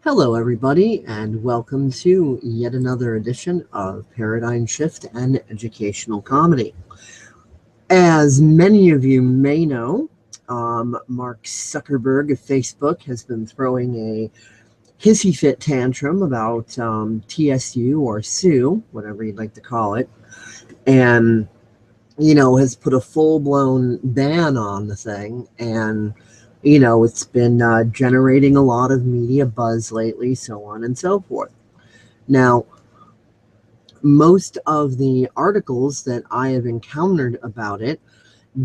Hello, everybody, and welcome to yet another edition of Paradigm Shift and Educational Comedy. As many of you may know, Mark Zuckerberg of Facebook has been throwing a hissy fit tantrum about TSU or SU, whatever you'd like to call it, and has put a full-blown ban on the thing, and it's been generating a lot of media buzz lately, so on and so forth. Now, most of the articles that I have encountered about it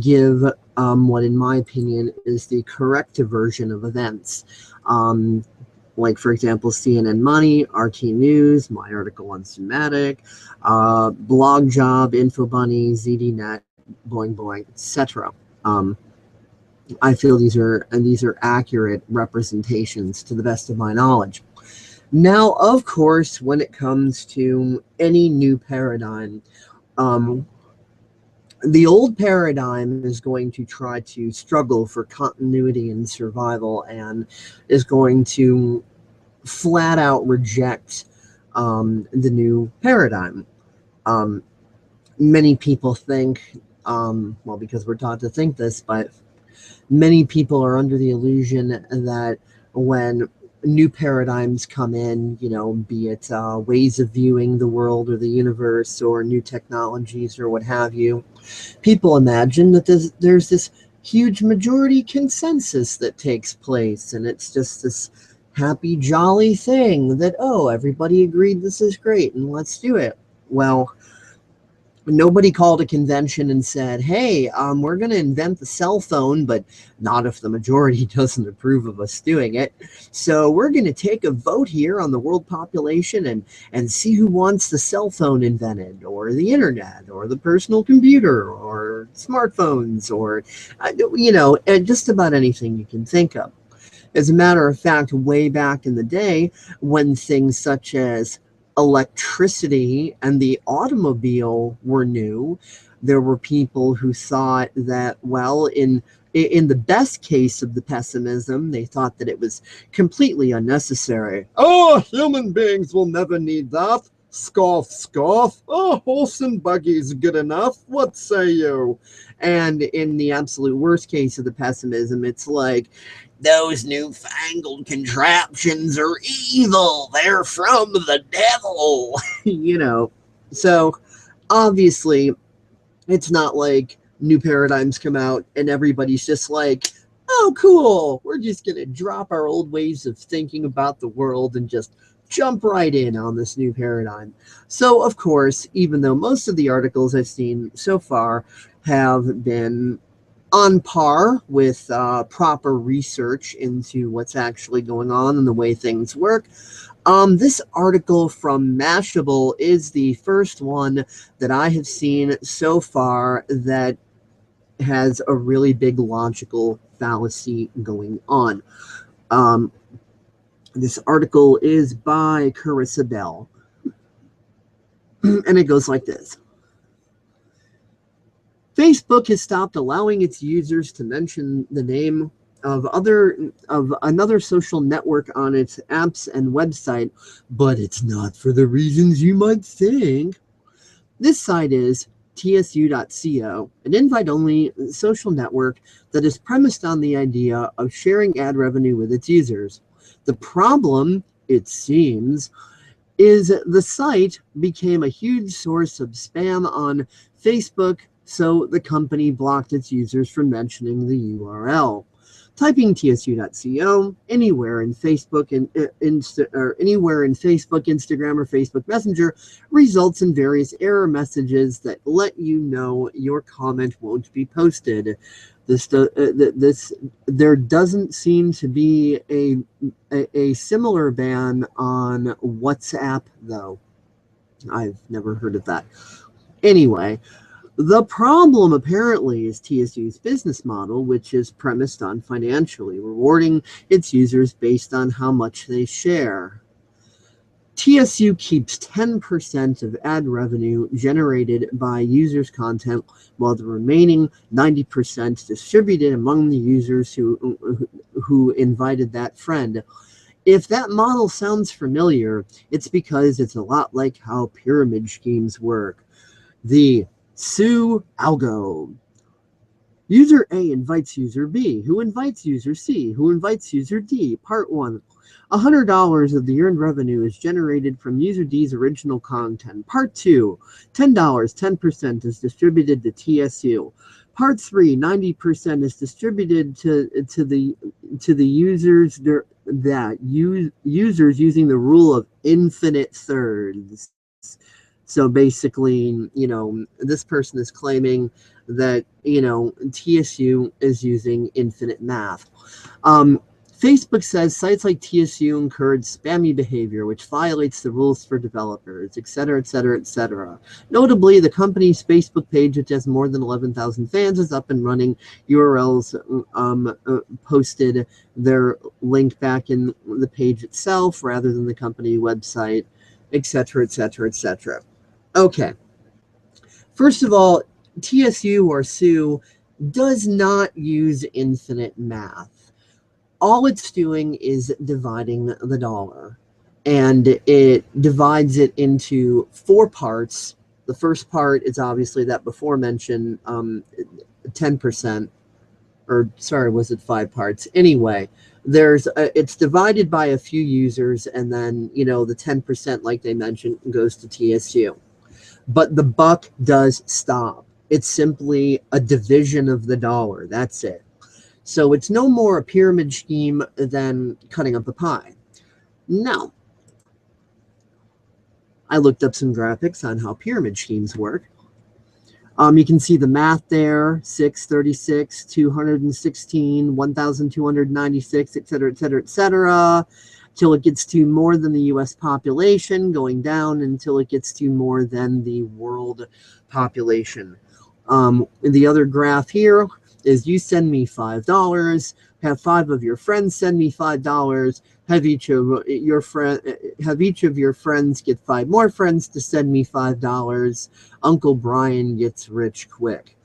give what, in my opinion, is the correct version of events. Like, for example, CNN Money, RT News, my article on Sumatic, Blog Job, InfoBunny, ZDNet, Boing Boing, etc. I feel these are accurate representations to the best of my knowledge. Now, of course, when it comes to any new paradigm, the old paradigm is going to try to struggle for continuity and survival and is going to flat out reject the new paradigm. Many people think, well, because we're taught to think this, but many people are under the illusion that when new paradigms come in, be it ways of viewing the world or the universe or new technologies or what have you, people imagine that there's this huge majority consensus that takes place, and it's just this happy, jolly thing that, oh, everybody agreed this is great and let's do it. Well, nobody called a convention and said, hey, we're going to invent the cell phone, but not if the majority doesn't approve of us doing it. So we're going to take a vote here on the world population and see who wants the cell phone invented, or the internet, or the personal computer, or smartphones, or, and just about anything you can think of. As a matter of fact, way back in the day, when things such as electricity and the automobile were new, there were people who thought that, well, in the best case of the pessimism, they thought that it was completely unnecessary. Oh, human beings will never need that. Scoff, scoff. Oh, horse and buggy's good enough. What say you? And in the absolute worst case of the pessimism, it's like, those newfangled contraptions are evil. They're from the devil. So obviously it's not like new paradigms come out and everybody's just like, oh, cool, we're just going to drop our old ways of thinking about the world and just jump right in on this new paradigm. So, of course, even though most of the articles I've seen so far have been on par with proper research into what's actually going on and the way things work, this article from Mashable is the first one that I have seen so far that has a really big logical fallacy going on. This article is by Carissa Bell, and it goes like this. Facebook has stopped allowing its users to mention the name of another social network on its apps and website, but it's not for the reasons you might think. This site is TSU.co, an invite-only social network that is premised on the idea of sharing ad revenue with its users. The problem, it seems, is the site became a huge source of spam on Facebook, so the company blocked its users from mentioning the URL. Typing TSU.co anywhere in Facebook Instagram, or Facebook Messenger results in various error messages that let you know your comment won't be posted. There doesn't seem to be a similar ban on WhatsApp, though. I've never heard of that. Anyway, the problem apparently is TSU's business model, which is premised on financially rewarding its users based on how much they share. TSU keeps 10% of ad revenue generated by users' content, while the remaining 90% distributed among the users who invited that friend. If that model sounds familiar, it's because it's a lot like how pyramid schemes work. The SU algo. User A invites user B, who invites user C, who invites user D. Part 1. $100 of the earned revenue is generated from user D's original content. Part 2. $10, 10% is distributed to TSU. Part 3, 90% is distributed to the users users using the rule of infinite thirds. So basically, this person is claiming that, TSU is using infinite math. Facebook says sites like TSU encourage spammy behavior, which violates the rules for developers, etc., etc., etc. Notably, the company's Facebook page, which has more than 11,000 fans, is up and running. URLs posted their link back in the page itself rather than the company website, etc., etc., etc. Okay. First of all, TSU or SU does not use infinite math. All it's doing is dividing the dollar. And it divides it into 4 parts. The first part is obviously that before mentioned 10%. Or sorry, was it 5 parts? Anyway, it's divided by a few users, and then, the 10%, like they mentioned, goes to TSU. But the buck does stop. It's simply a division of the dollar. That's it. So it's no more a pyramid scheme than cutting up a pie. Now, I looked up some graphics on how pyramid schemes work. You can see the math there: 636, 216, 1,296, etc., etc., etc., till it gets to more than the U.S. population, going down until it gets to more than the world population. The other graph here is you send me $5, have 5 of your friends send me $5, have each of your friends get 5 more friends to send me $5. Uncle Brian gets rich quick.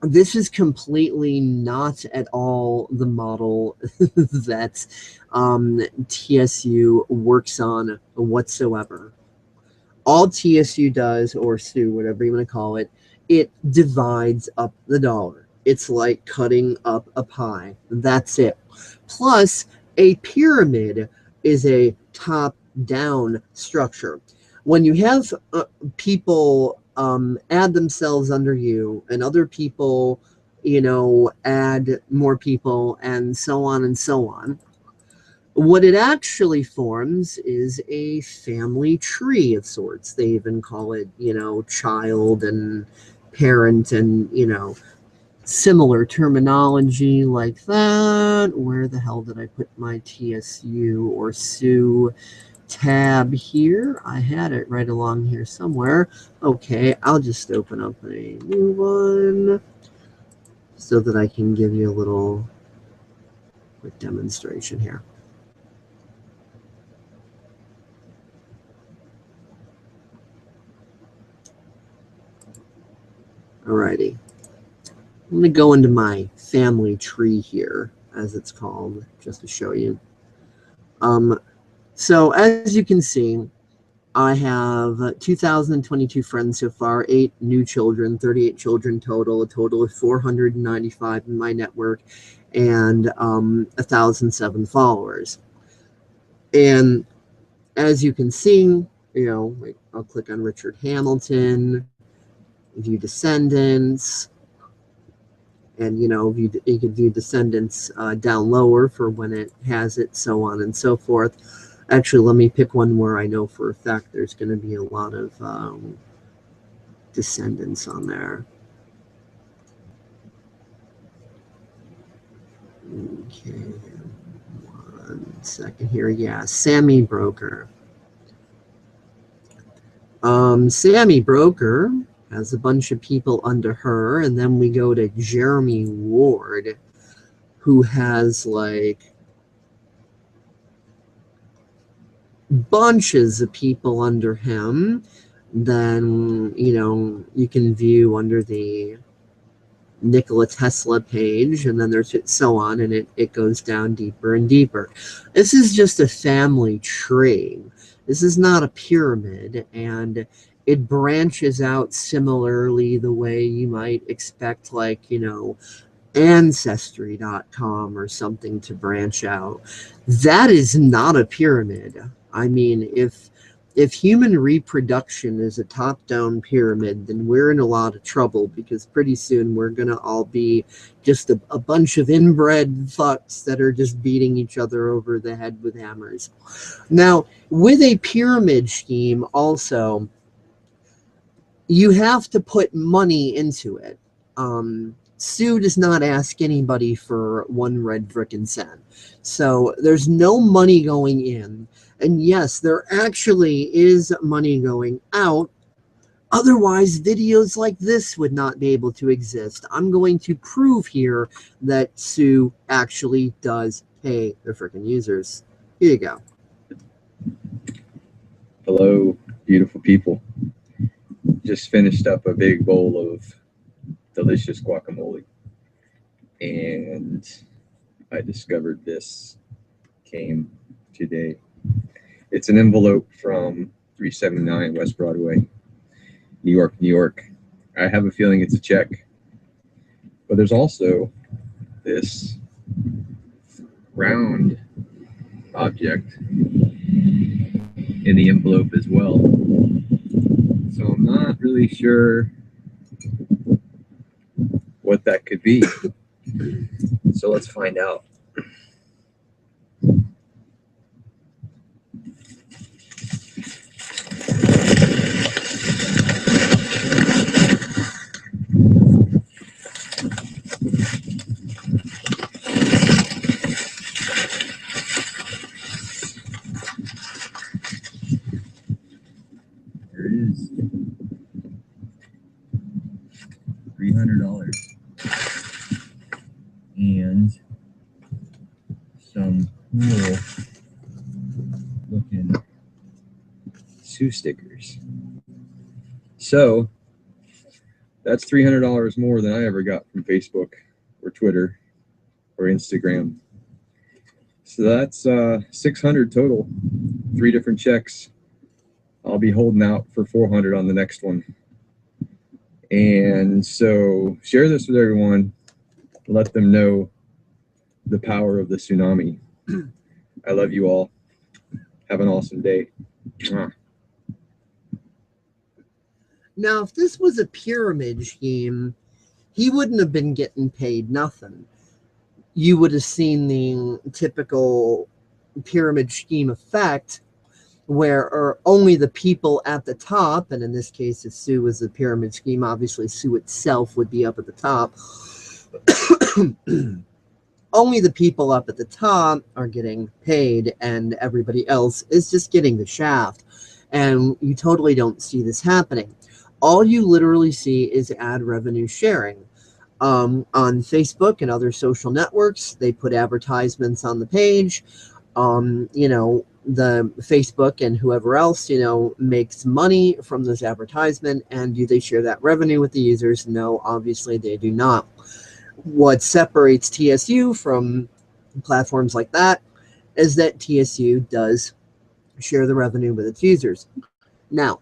This is completely not at all the model that TSU works on whatsoever. All TSU does, or SU, whatever you want to call it, it divides up the dollar. It's like cutting up a pie. That's it. Plus, a pyramid is a top-down structure. When you have people add themselves under you, and other people, add more people, and so on and so on, what it actually forms is a family tree of sorts. They even call it, child and parent and, similar terminology like that. Where the hell did I put my TSU or SU tab here? I had it right along here somewhere. Okay, I'll just open up a new one so that I can give you a little quick demonstration here. Alrighty. I'm going to go into my family tree here, as it's called, just to show you. So as you can see, I have 2,022 friends so far, 8 new children, 38 children total, a total of 495 in my network, and 1,007 followers. And as you can see, I'll click on Richard Hamilton, view descendants, and you could view descendants down lower for when it has it, so on and so forth. Actually, let me pick one where I know for a fact there's going to be a lot of descendants on there. Okay, 1 second here. Yeah, Sammy Broker. Sammy Broker has a bunch of people under her, and then we go to Jeremy Ward, who has like bunches of people under him. Then you can view under the Nikola Tesla page, and then there's so on, and it goes down deeper and deeper. This is just a family tree. This is not a pyramid, and it branches out similarly the way you might expect, like, Ancestry.com or something to branch out. That is not a pyramid. I mean, if human reproduction is a top-down pyramid, then we're in a lot of trouble, because pretty soon we're going to all be just a bunch of inbred fucks that are just beating each other over the head with hammers. Now, with a pyramid scheme also, you have to put money into it. Sue does not ask anybody for one red frickin' cent. So there's no money going in. And yes, there actually is money going out. Otherwise, videos like this would not be able to exist. I'm going to prove here that Sue actually does pay the frickin' users. Here you go. Hello, beautiful people. Just finished up a big bowl of delicious guacamole, and I discovered this came today. It's an envelope from 379 West Broadway, New York, New York. I have a feeling it's a check, but there's also this round object in the envelope as well. So I'm not really sure what that could be. So let's find out. There it is. $300 and some cool looking Sue stickers. So that's $300 more than I ever got from Facebook or Twitter or Instagram. So that's $600 total, 3 different checks. I'll be holding out for $400 on the next one. And so share this with everyone. Let them know the power of the tsunami. I love you all. Have an awesome day. Now, if this was a pyramid scheme, he wouldn't have been getting paid nothing. You would have seen the typical pyramid scheme effect, where only the people at the top, and in this case, if Sue was a pyramid scheme, obviously Sue itself would be up at the top. Only the people up at the top are getting paid, and everybody else is just getting the shaft. And you totally don't see this happening. All you literally see is ad revenue sharing. On Facebook and other social networks, they put advertisements on the page. The Facebook and whoever else, makes money from this advertisement. And do they share that revenue with the users? No, obviously they do not. What separates TSU from platforms like that is that TSU does share the revenue with its users. Now,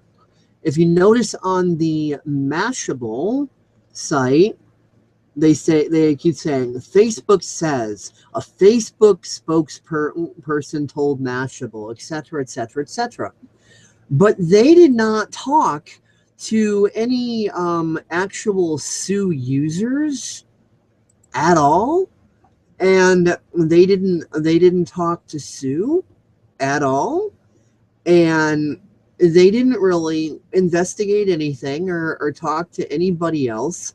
if you notice on the Mashable site, they keep saying Facebook says, a Facebook spokesperson told Mashable, etc., etc., etc. But they did not talk to any actual Sue users at all, and they didn't talk to Sue at all, and they didn't really investigate anything or talk to anybody else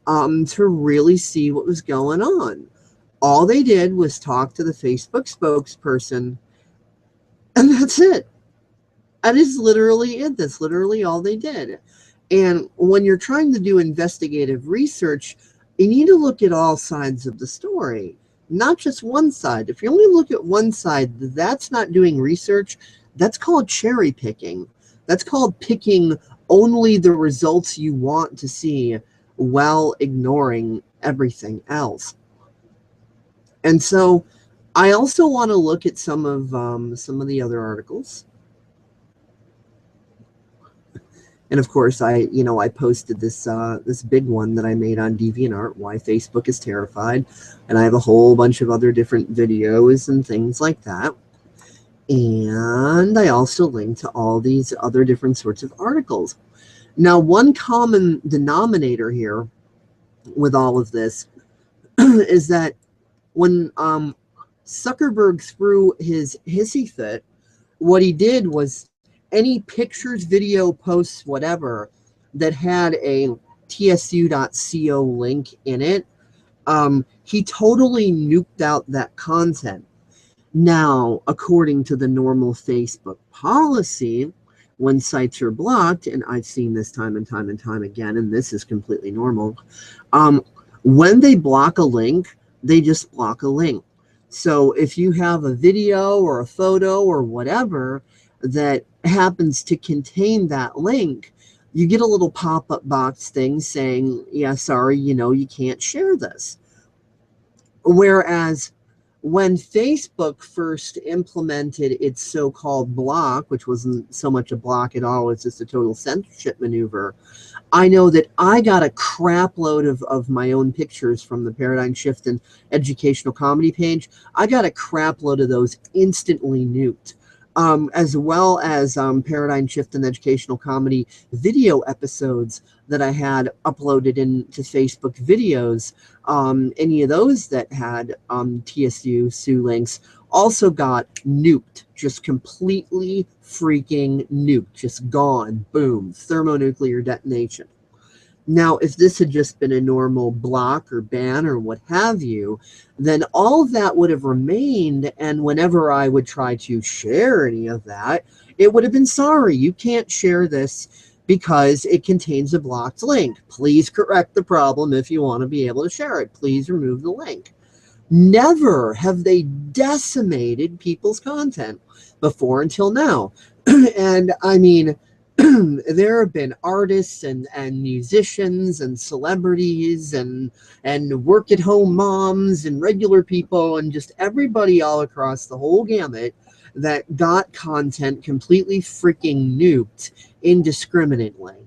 to really see what was going on. All they did was talk to the Facebook spokesperson, and that's it. That is literally it. That's literally all they did. And when you're trying to do investigative research, you need to look at all sides of the story, not just one side. If you only look at one side, that's not doing research. That's called cherry picking. That's called picking only the results you want to see while ignoring everything else. And so I also want to look at some of the other articles. And of course, I posted this big one that I made on DeviantArt, why Facebook is terrified, and I have a whole bunch of other different videos and things like that. And I also linked to all these other different sorts of articles. Now, one common denominator here with all of this is that when Zuckerberg threw his hissy fit, what he did was any pictures, video, posts, whatever, that had a TSU.co link in it, he totally nuked out that content. Now, according to the normal Facebook policy, when sites are blocked, and I've seen this time and time and time again, and this is completely normal, when they block a link, they just block a link. So if you have a video or a photo or whatever that happens to contain that link, you get a little pop-up box thing saying, yeah, sorry, you can't share this. Whereas when Facebook first implemented its so-called block, which wasn't so much a block at all, it's just a total censorship maneuver, I know that I got a crap load of my own pictures from the Paradigm Shift and Educational Comedy page. I got a crap load of those instantly nuked. As well as Paradigm Shift and Educational Comedy video episodes that I had uploaded into Facebook videos. Any of those that had TSU links also got nuked, just completely freaking nuked, just gone, boom, thermonuclear detonation. Now, if this had just been a normal block or ban or what have you, then all of that would have remained, and whenever I would try to share any of that, it would have been, sorry, you can't share this because it contains a blocked link. Please correct the problem if you want to be able to share it. Please remove the link. Never have they decimated people's content before until now. And I mean, there have been artists and musicians and celebrities and work-at-home moms and regular people and just everybody all across the whole gamut that got content completely freaking nuked indiscriminately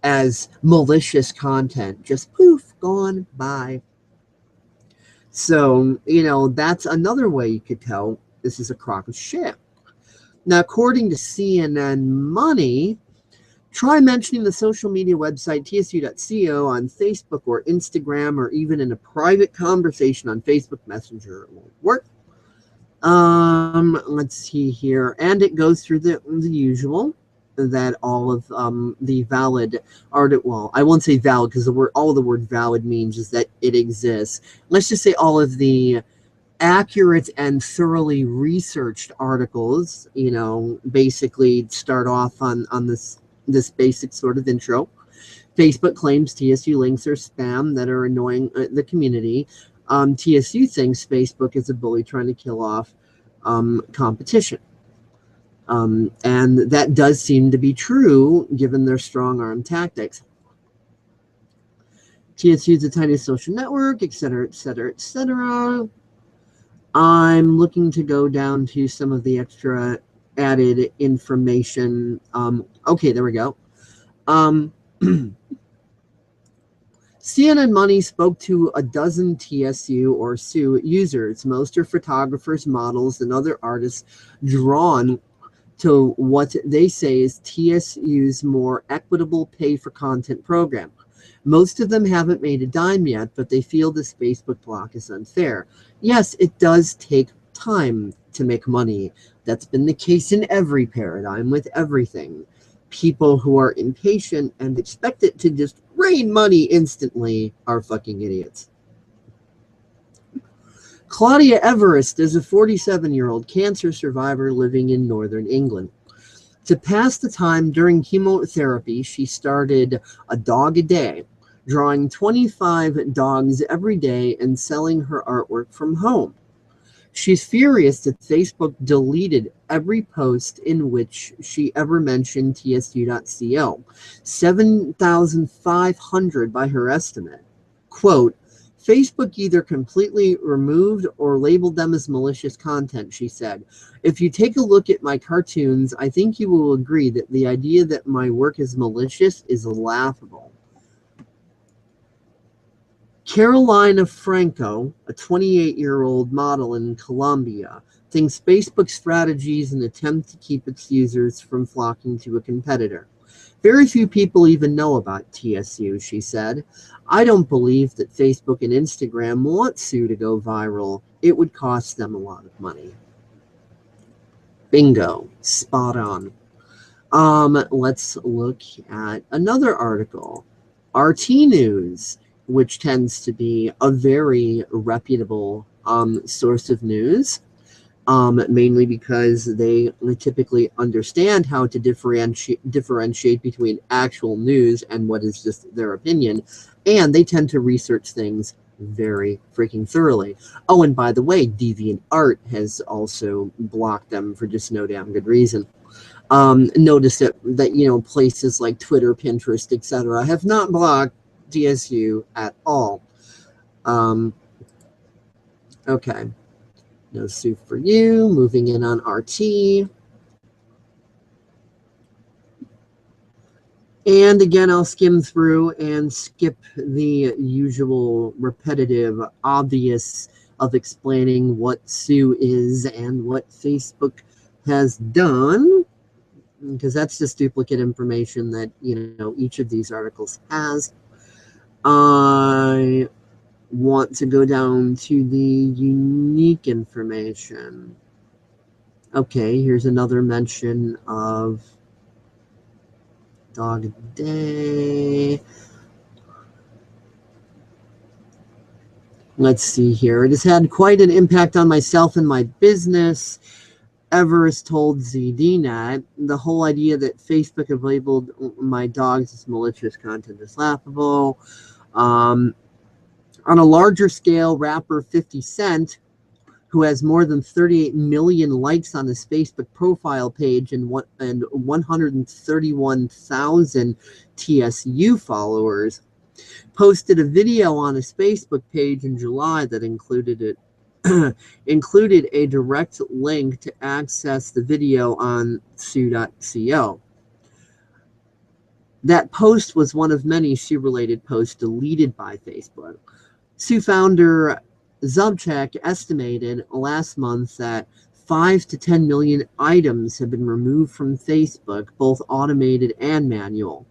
as malicious content. Just poof, gone, bye. So, that's another way you could tell this is a crock of shit. Now, according to CNN Money, try mentioning the social media website tsu.co on Facebook or Instagram or even in a private conversation on Facebook Messenger. It won't work. Let's see here. And it goes through the usual, that all of the valid art, well, I won't say valid because all the word valid means is that it exists. Let's just say all of the accurate and thoroughly researched articles, basically start off on this basic sort of intro. Facebook claims TSU links are spam that are annoying the community. TSU thinks Facebook is a bully trying to kill off competition. And that does seem to be true given their strong arm tactics. TSU is the tiniest social network, etc., etc., etc. I'm looking to go down to some of the extra added information. Okay, there we go. CNN Money spoke to a dozen TSU or SU users. Most are photographers, models, and other artists drawn to what they say is TSU's more equitable pay-for-content program. Most of them haven't made a dime yet, but they feel this Facebook block is unfair. Yes, it does take time to make money. That's been the case in every paradigm with everything. People who are impatient and expect it to just rain money instantly are fucking idiots. Claudia Everest is a 47-year-old cancer survivor living in northern England. To pass the time during chemotherapy, she started a dog a day, drawing 25 dogs every day and selling her artwork from home. She's furious that Facebook deleted every post in which she ever mentioned TSU.co, 7,500 by her estimate. Quote, Facebook either completely removed or labeled them as malicious content, she said. If you take a look at my cartoons, I think you will agree that the idea that my work is malicious is laughable. Carolina Franco, a 28-year-old model in Colombia, thinks Facebook's strategy is an attempt to keep its users from flocking to a competitor. Very few people even know about TSU, she said. I don't believe that Facebook and Instagram want Sue to go viral. It would cost them a lot of money. Bingo. Spot on. Let's look at another article. RT News, which tends to be a very reputable source of news, mainly because they typically understand how to differentiate between actual news and what is just their opinion, and they tend to research things very freaking thoroughly. Oh, and by the way, DeviantArt has also blocked them for just no damn good reason. Notice that places like Twitter, Pinterest, etc. have not blocked TSU at all. Okay. No soup for you. Moving in on RT. And again, I'll skim through and skip the usual repetitive, obvious of explaining what Sue is and what Facebook has done, because that's just duplicate information that, each of these articles has. I want to go down to the unique information. Okay, here's another mention of Dog Day. Let's see here. It has had quite an impact on myself and my business. Everest told ZDNet, the whole idea that Facebook have labeled my dogs as malicious content is laughable. On a larger scale, rapper 50 Cent, who has more than 38 million likes on his Facebook profile page and 131,000 TSU followers, posted a video on his Facebook page in July that included a direct link to access the video on Sue.co. That post was one of many Sue-related posts deleted by Facebook. Sue founder Zubchek estimated last month that 5 to 10 million items have been removed from Facebook, both automated and manual.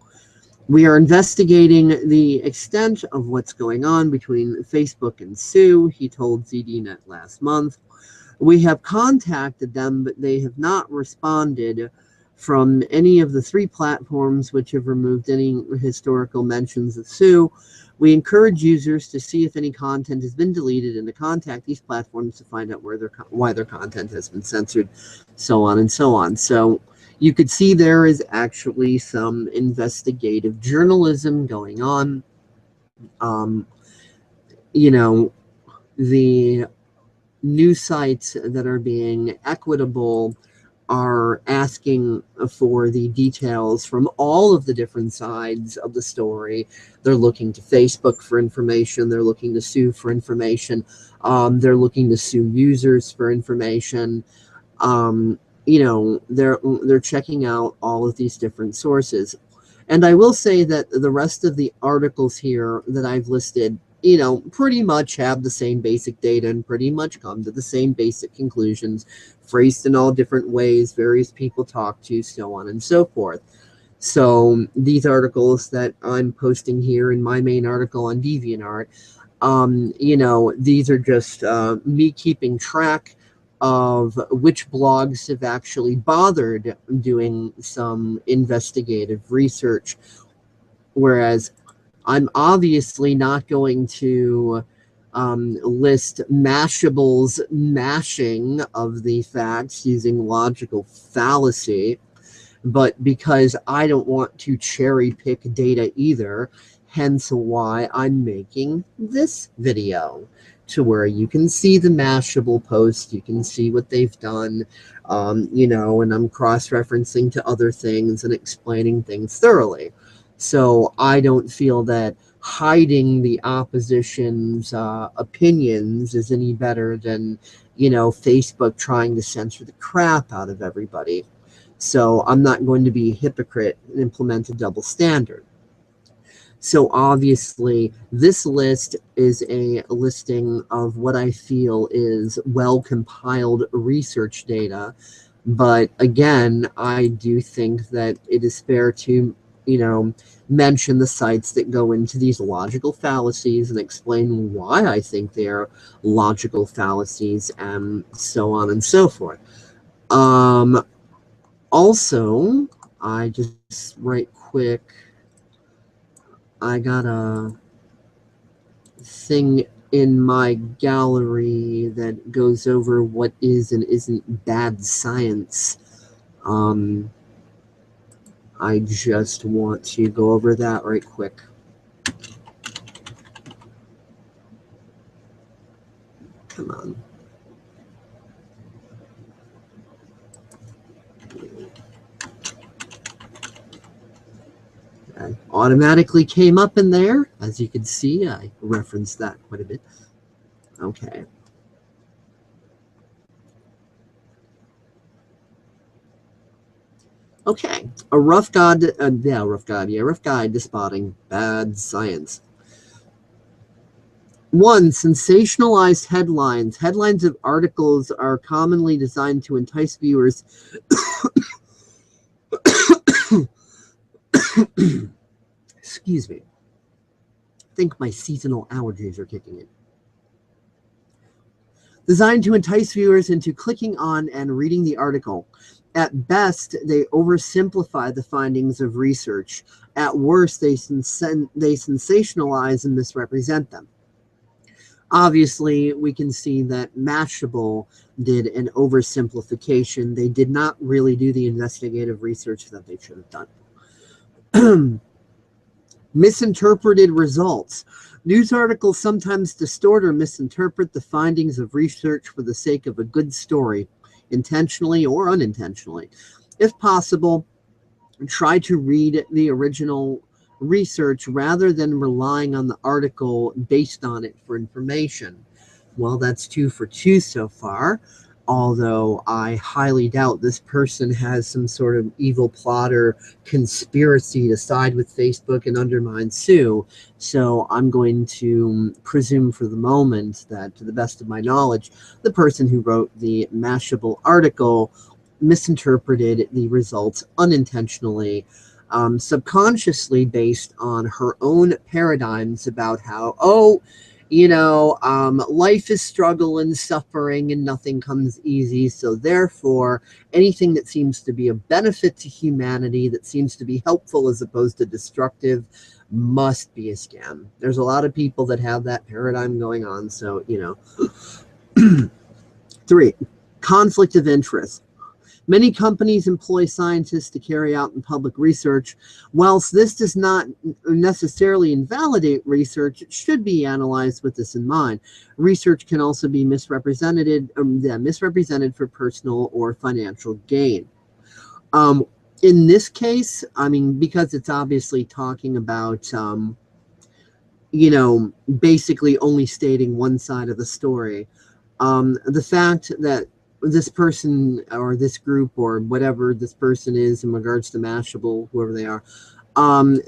We are investigating the extent of what's going on between Facebook and Sue, he told ZDNet last month. We have contacted them, but they have not responded from any of the 3 platforms which have removed any historical mentions of Sue. We encourage users to see if any content has been deleted and to contact these platforms to find out why their content has been censored, so on and so on. So you could see there is actually some investigative journalism going on. The news sites that are being equitable are asking for the details from all of the different sides of the story. They're looking to Facebook for information. They're looking to Sue for information. They're looking to Sue users for information. They're checking out all of these different sources. And I will say that the rest of the articles here that I've listed, pretty much have the same basic data and pretty much come to the same basic conclusions, phrased in all different ways, various people talk to, so on and so forth. So these articles that I'm posting here in my main article on DeviantArt, these are just me keeping track of which blogs have actually bothered doing some investigative research, whereas I'm obviously not going to list Mashable's mashing of the facts using logical fallacy, but because I don't want to cherry pick data either, hence why I'm making this video, to where you can see the Mashable post, you can see what they've done, you know, and I'm cross-referencing to other things and explaining things thoroughly. So I don't feel that hiding the opposition's opinions is any better than, you know, Facebook trying to censor the crap out of everybody. So I'm not going to be a hypocrite and implement a double standard. So obviously, this list is a listing of what I feel is well-compiled research data. But again, I do think that it is fair to, you know, mention the sites that go into these logical fallacies and explain why I think they are logical fallacies and so on and so forth. Also, I just right quick, I got a thing in my gallery that goes over what is and isn't bad science. I just want to go over that right quick. Come on. I automatically came up in there. As you can see, I referenced that quite a bit. Okay. Okay, a rough guide to spotting bad science. 1. Sensationalized headlines. Headlines of articles are commonly designed to entice viewers. Excuse me. I think my seasonal allergies are kicking in. Designed to entice viewers into clicking on and reading the article. At best, they oversimplify the findings of research. At worst, they sensationalize and misrepresent them. Obviously, we can see that Mashable did an oversimplification. They did not really do the investigative research that they should have done. Misinterpreted results. News articles sometimes distort or misinterpret the findings of research for the sake of a good story, intentionally or unintentionally. If possible, try to read the original research rather than relying on the article based on it for information. Well, that's 2 for 2 so far, although I highly doubt this person has some sort of evil plot or conspiracy to side with Facebook and undermine Sue. So I'm going to presume for the moment that, to the best of my knowledge, the person who wrote the Mashable article misinterpreted the results unintentionally, subconsciously based on her own paradigms about how, life is struggle and suffering and nothing comes easy. So therefore, anything that seems to be a benefit to humanity, that seems to be helpful as opposed to destructive, must be a scam. There's a lot of people that have that paradigm going on. So, 3, conflict of interest. Many companies employ scientists to carry out public research. Whilst this does not necessarily invalidate research, it should be analyzed with this in mind. Research can also be misrepresented for personal or financial gain. In this case, because it's obviously talking about, basically only stating one side of the story, the fact that this person or this group or whatever this person is in regards to Mashable, whoever they are,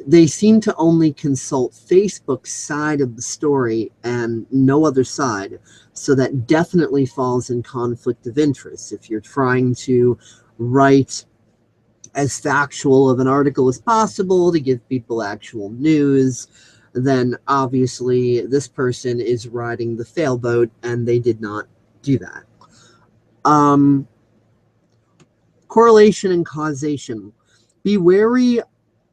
they seem to only consult Facebook's side of the story and no other side. So that definitely falls in conflict of interest. If you're trying to write as factual of an article as possible to give people actual news, then obviously this person is riding the failboat and they did not do that. Correlation and causation. Be wary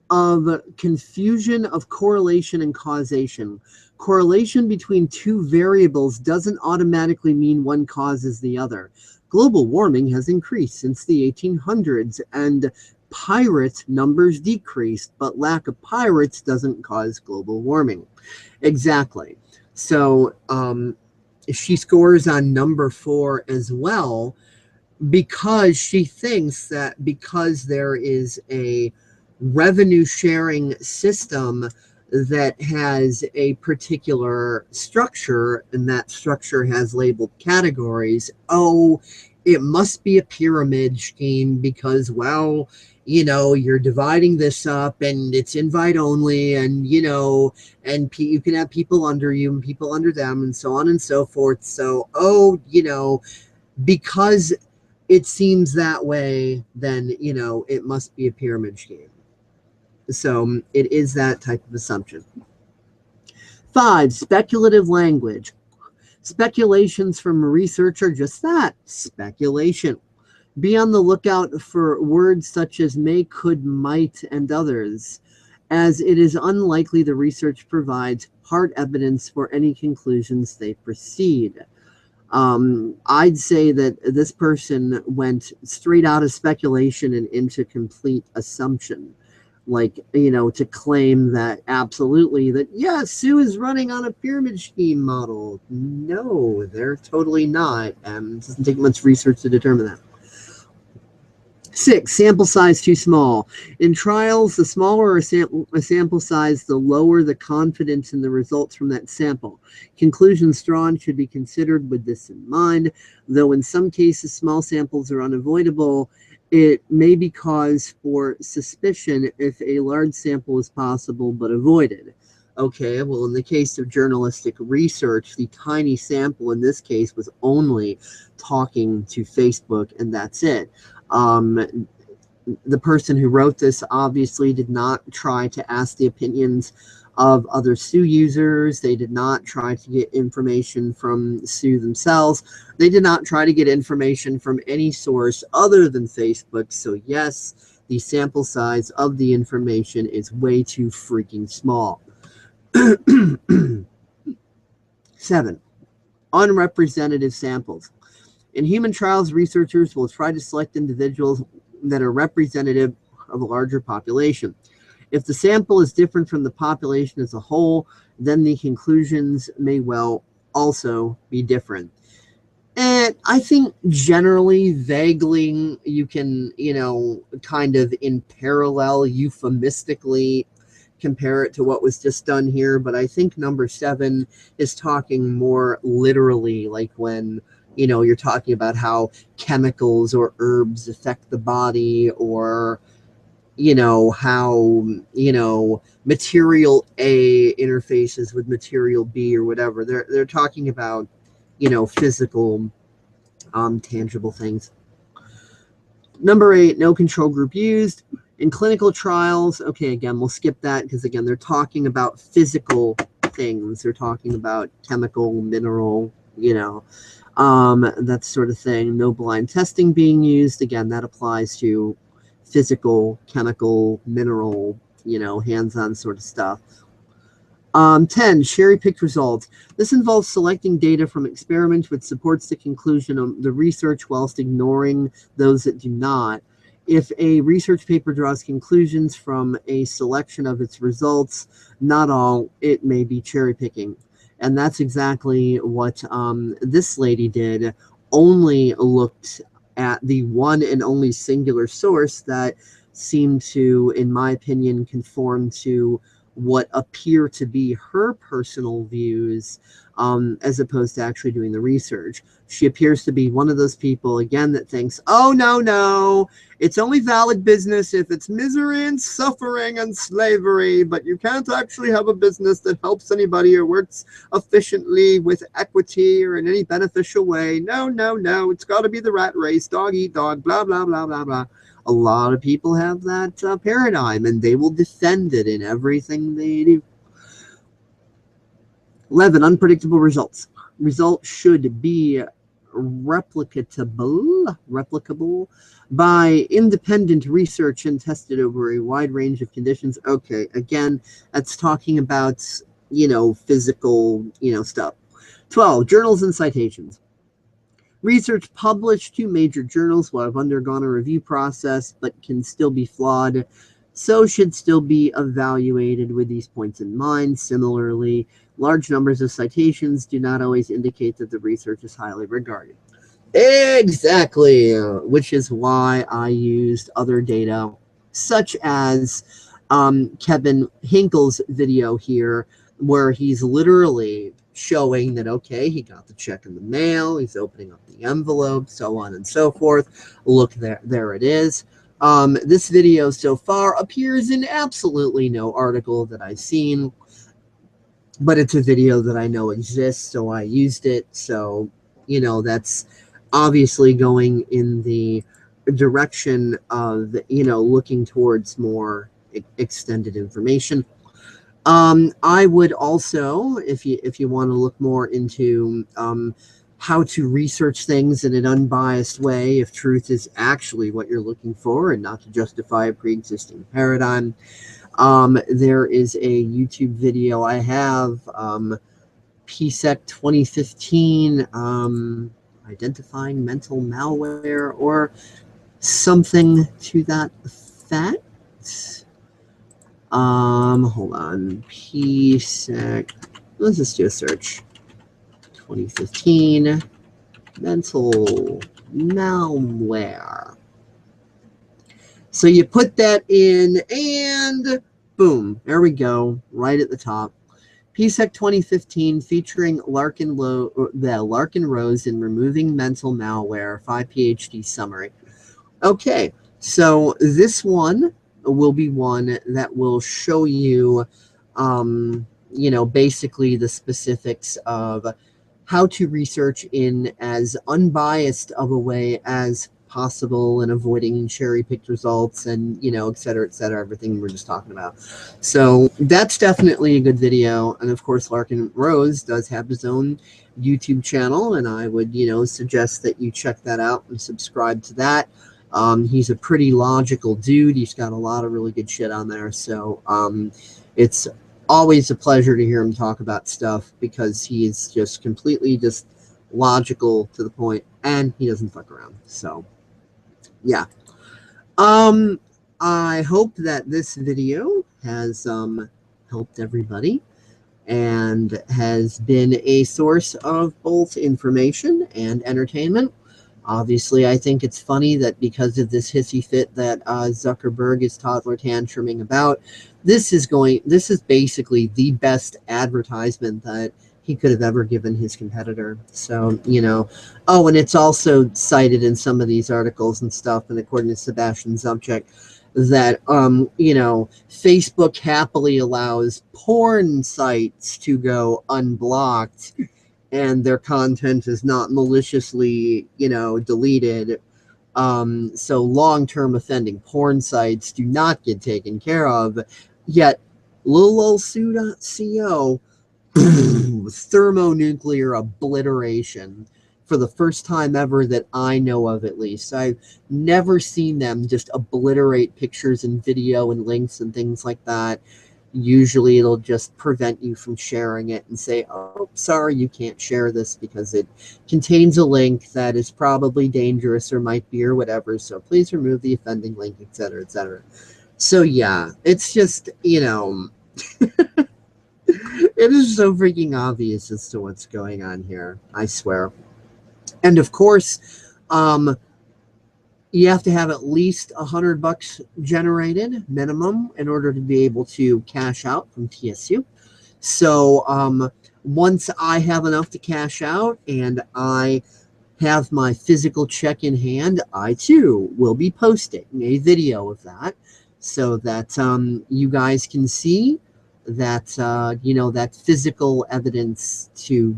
of confusion of correlation and causation. Correlation between 2 variables doesn't automatically mean one causes the other. Global warming has increased since the 1800s, and pirate numbers decreased, but lack of pirates doesn't cause global warming. Exactly. So, she scores on number 4 as well, because she thinks that because there is a revenue sharing system that has a particular structure, and that structure has labeled categories, oh, it must be a pyramid scheme because, well, you're dividing this up and it's invite only, and, and you can have people under you and people under them and so on and so forth. So, because it seems that way, then, it must be a pyramid scheme. So it is that type of assumption. 5, speculative language. Speculations from research are just that, speculation. Be on the lookout for words such as may, could, might, and others, as it is unlikely the research provides hard evidence for any conclusions they proceed. I'd say that this person went straight out of speculation and into complete assumption. Like, to claim that absolutely that, yes, Sue is running on a pyramid scheme model. No, they're totally not. It doesn't take much research to determine that. 6, sample size too small. In trials, the smaller a sample size, the lower the confidence in the results from that sample. Conclusions drawn should be considered with this in mind, though in some cases small samples are unavoidable. It may be cause for suspicion if a large sample is possible but avoided. Okay, well, in the case of journalistic research, the tiny sample in this case was only talking to Facebook, and that's it. The person who wrote this obviously did not try to ask the opinions of other Sue users. They did not try to get information from Sue themselves. They did not try to get information from any source other than Facebook. So yes, the sample size of the information is way too freaking small. 7, unrepresentative samples. In human trials, researchers will try to select individuals that are representative of a larger population. If the sample is different from the population as a whole, then the conclusions may well also be different. And I think generally, vaguely, you can, kind of in parallel, euphemistically compare it to what was just done here. But I think number 7 is talking more literally, like when, you're talking about how chemicals or herbs affect the body, or, how, material A interfaces with material B or whatever. They're talking about, physical, tangible things. Number 8, no control group used. In clinical trials, okay, again, we'll skip that because, again, they're talking about physical things. They're talking about chemical, mineral, that sort of thing. No blind testing being used. Again, that applies to physical, chemical, mineral, hands-on sort of stuff. 10, cherry-picked results. This involves selecting data from experiments which supports the conclusion of the research whilst ignoring those that do not. If a research paper draws conclusions from a selection of its results, not all, it may be cherry-picking. And that's exactly what this lady did, only looked at the one and only singular source that seemed to, in my opinion, conform to what appear to be her personal views, as opposed to actually doing the research. She appears to be one of those people, again, that thinks, oh, no, it's only valid business if it's misery and suffering and slavery, but you can't actually have a business that helps anybody or works efficiently with equity or in any beneficial way. No, it's got to be the rat race, dog eat dog, blah, blah, blah, blah, blah. A lot of people have that paradigm, and they will defend it in everything they do. 11, unpredictable results. Results should be replicable by independent research and tested over a wide range of conditions. Okay, again, that's talking about, physical, stuff. 12, journals and citations. Research published to major journals will have undergone a review process, but can still be flawed, so should still be evaluated with these points in mind. Similarly, Large numbers of citations do not always indicate that the research is highly regarded. Exactly, which is why I used other data, such as Kevin Hinkle's video here, where he's literally showing that, okay, he got the check in the mail, he's opening up the envelope, so on and so forth. Look, there it is. This video so far appears in absolutely no article that I've seen, but it's a video that I know exists, so I used it. So, that's obviously going in the direction of, looking towards more extended information. I would also, if you want to look more into how to research things in an unbiased way, if truth is actually what you're looking for and not to justify a pre-existing paradigm, there is a YouTube video I have, PSEC 2015, identifying mental malware or something to that effect. Hold on. PSEC. Let's just do a search. 2015 mental malware. So you put that in and boom, there we go, right at the top. PSEC 2015 featuring Larkin Rose in removing mental malware, 5 PhD summary. Okay, so this one will be one that will show you, basically the specifics of how to research in as unbiased of a way as possible and avoiding cherry-picked results and, et cetera, everything we're just talking about. So that's definitely a good video. And of course, Larkin Rose does have his own YouTube channel, and I would, suggest that you check that out and subscribe to that. He's a pretty logical dude. He's got a lot of really good shit on there. So it's always a pleasure to hear him talk about stuff because he is just completely just logical to the point, and he doesn't fuck around. So yeah. I hope that this video has helped everybody and has been a source of both information and entertainment. Obviously, I think it's funny that because of this hissy fit that Zuckerberg is toddler tantruming about, this is basically the best advertisement that he could have ever given his competitor. So, oh, and it's also cited in some of these articles and stuff, and according to Sebastian Zubchek, that, Facebook happily allows porn sites to go unblocked and their content is not maliciously, deleted. So long-term offending porn sites do not get taken care of. Yet, little old CO, thermonuclear obliteration for the first time ever that I know of, at least. I've never seen them just obliterate pictures and video and links and things like that. Usually it'll just prevent you from sharing it and say, oh, sorry, you can't share this because it contains a link that is probably dangerous or might be or whatever, so please remove the offending link, etc., etc. So yeah, it's just, it is so freaking obvious as to what's going on here, I swear. And of course, you have to have at least $100 generated minimum in order to be able to cash out from TSU. So once I have enough to cash out and I have my physical check in hand, I too will be posting a video of that so that you guys can see that, that physical evidence to,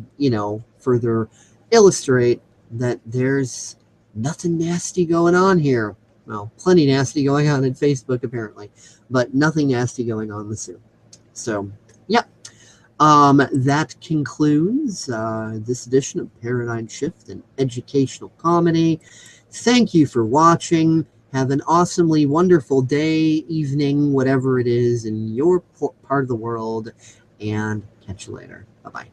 further illustrate that there's nothing nasty going on here. Well, plenty nasty going on in Facebook, apparently, but nothing nasty going on in the Sioux. So, yeah. That concludes this edition of Paradigm Shift and Educational Comedy. Thank you for watching. Have an awesomely wonderful day, evening, whatever it is in your part of the world, and catch you later. Bye-bye.